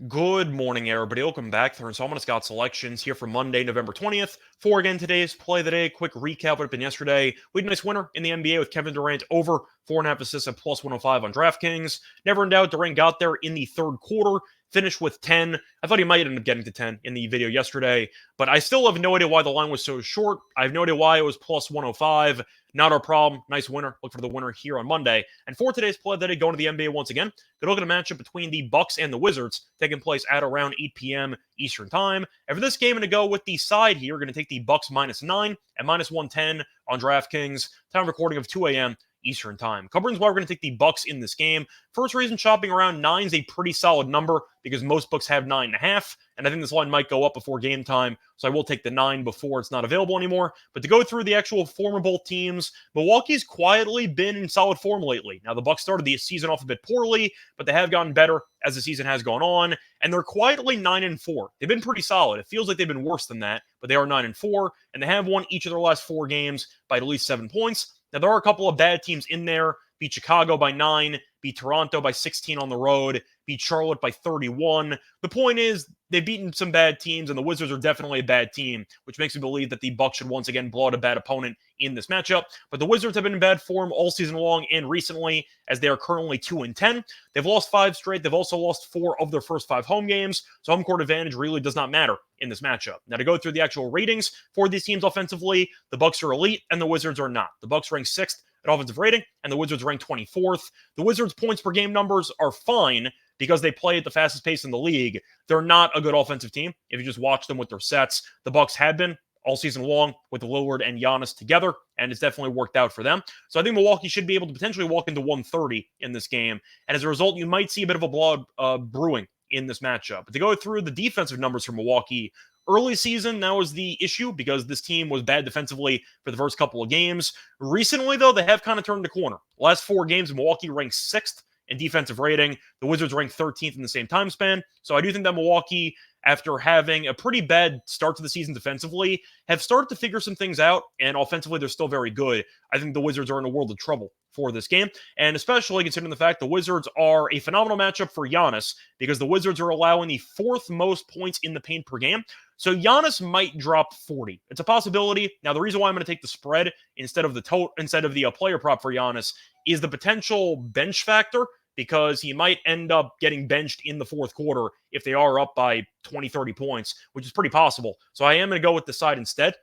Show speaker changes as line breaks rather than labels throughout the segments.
Good morning, everybody. Welcome back. Thurman Salmon Scott Selections here for Monday, November 20th. For again today's play of the day. Quick recap of what happened yesterday. We had a nice winner in the NBA with Kevin Durant over 4.5 assists at plus 105 on DraftKings. Never in doubt, Durant got there in the third quarter, finished with 10. I thought he might end up getting to 10 in the video yesterday, but I still have no idea why the line was so short. I have no idea why it was plus 105. Not our problem. Nice winner. Look for the winner here on Monday. And for today's play of the day, going to the NBA once again. Good look at a matchup between the Bucks and the Wizards, taking place at around 8 p.m. Eastern Time. And for this game, I'm going to go with the side here. Going to take the Bucks -9 and -110 on DraftKings. Time recording of 2 a.m. Eastern Time. Couple reasons why we're going to take the Bucks in this game. First reason, shopping around 9 is a pretty solid number because most books have 9.5, and I think this line might go up before game time, so I will take the 9 before it's not available anymore. But to go through the actual form of both teams, Milwaukee's quietly been in solid form lately. Now, the Bucks started the season off a bit poorly, but they have gotten better as the season has gone on, and they're quietly 9-4. They've been pretty solid. It feels like they've been worse than that, but they are 9-4, and they have won each of their last 4 games by at least 7 points. Now, there are a couple of bad teams in there. Beat Chicago by 9, beat Toronto by 16 on the road, beat Charlotte by 31. The point is, they've beaten some bad teams, and the Wizards are definitely a bad team, which makes me believe that the Bucks should once again blow out a bad opponent in this matchup. But the Wizards have been in bad form all season long and recently, as they are currently 2-10. They've lost 5 straight. They've also lost 4 of their first 5 home games, so home court advantage really does not matter in this matchup. Now, to go through the actual ratings for these teams offensively, the Bucks are elite, and the Wizards are not. The Bucks rank 6th at offensive rating, and the Wizards rank 24th. The Wizards' points per game numbers are fine because they play at the fastest pace in the league. They're not a good offensive team. If you just watch them with their sets, the Bucks have been all season long with Lillard and Giannis together, and it's definitely worked out for them. So I think Milwaukee should be able to potentially walk into 130 in this game, and as a result, you might see a bit of a blowout brewing in this matchup. But to go through the defensive numbers for Milwaukee, early season, that was the issue because this team was bad defensively for the first couple of games. Recently, though, they have kind of turned the corner. Last 4 games, Milwaukee ranks 6th in defensive rating. The Wizards ranked 13th in the same time span. So I do think that Milwaukee, after having a pretty bad start to the season defensively, have started to figure some things out, and offensively, they're still very good. I think the Wizards are in a world of trouble for this game, and especially considering the fact the Wizards are a phenomenal matchup for Giannis because the Wizards are allowing the 4th most points in the paint per game. So Giannis might drop 40. It's a possibility. Now, the reason why I'm going to take the spread instead of the player prop for Giannis is the potential bench factor, because he might end up getting benched in the 4th quarter if they are up by 20, 30 points, which is pretty possible. So I am going to go with the side instead.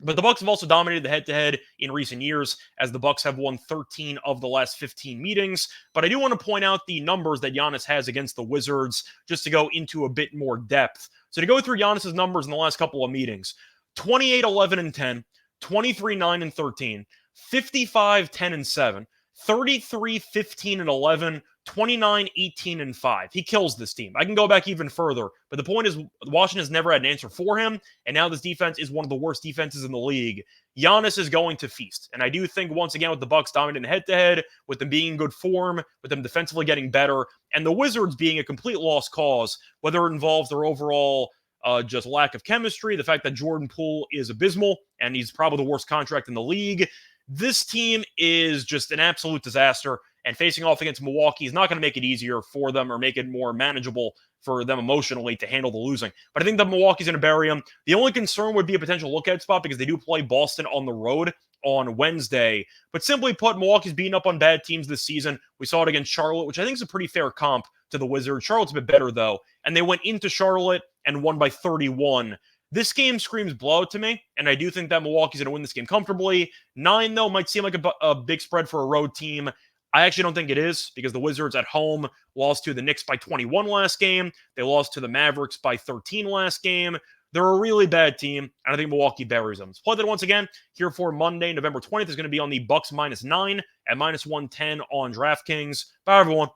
But the Bucks have also dominated the head-to-head in recent years, as the Bucks have won 13 of the last 15 meetings. But I do want to point out the numbers that Giannis has against the Wizards, just to go into a bit more depth. So to go through Giannis's numbers in the last couple of meetings: 28, 11, and 10, 23, 9, and 13, 55, 10, and 7, 33, 15, and 11, 29, 18, and 5. He kills this team. I can go back even further, but the point is Washington's never had an answer for him, and now this defense is one of the worst defenses in the league. Giannis is going to feast, and I do think, once again, with the Bucks dominating head-to-head, with them being in good form, with them defensively getting better, and the Wizards being a complete lost cause, whether it involves their overall just lack of chemistry, the fact that Jordan Poole is abysmal, and he's probably the worst contract in the league, this team is just an absolute disaster, and facing off against Milwaukee is not going to make it easier for them or make it more manageable for them emotionally to handle the losing. But I think that Milwaukee's going to bury them. The only concern would be a potential lookout spot because they do play Boston on the road on Wednesday. But simply put, Milwaukee's beaten up on bad teams this season. We saw it against Charlotte, which I think is a pretty fair comp to the Wizards. Charlotte's a bit better, though, and they went into Charlotte and won by 31. This game screams blowout to me, and I do think that Milwaukee's going to win this game comfortably. 9, though, might seem like a big spread for a road team. I actually don't think it is, because the Wizards at home lost to the Knicks by 21 last game. They lost to the Mavericks by 13 last game. They're a really bad team, and I think Milwaukee buries them. So play that once again here for Monday, November 20th is going to be on the Bucks -9 at -110 on DraftKings. Bye, everyone.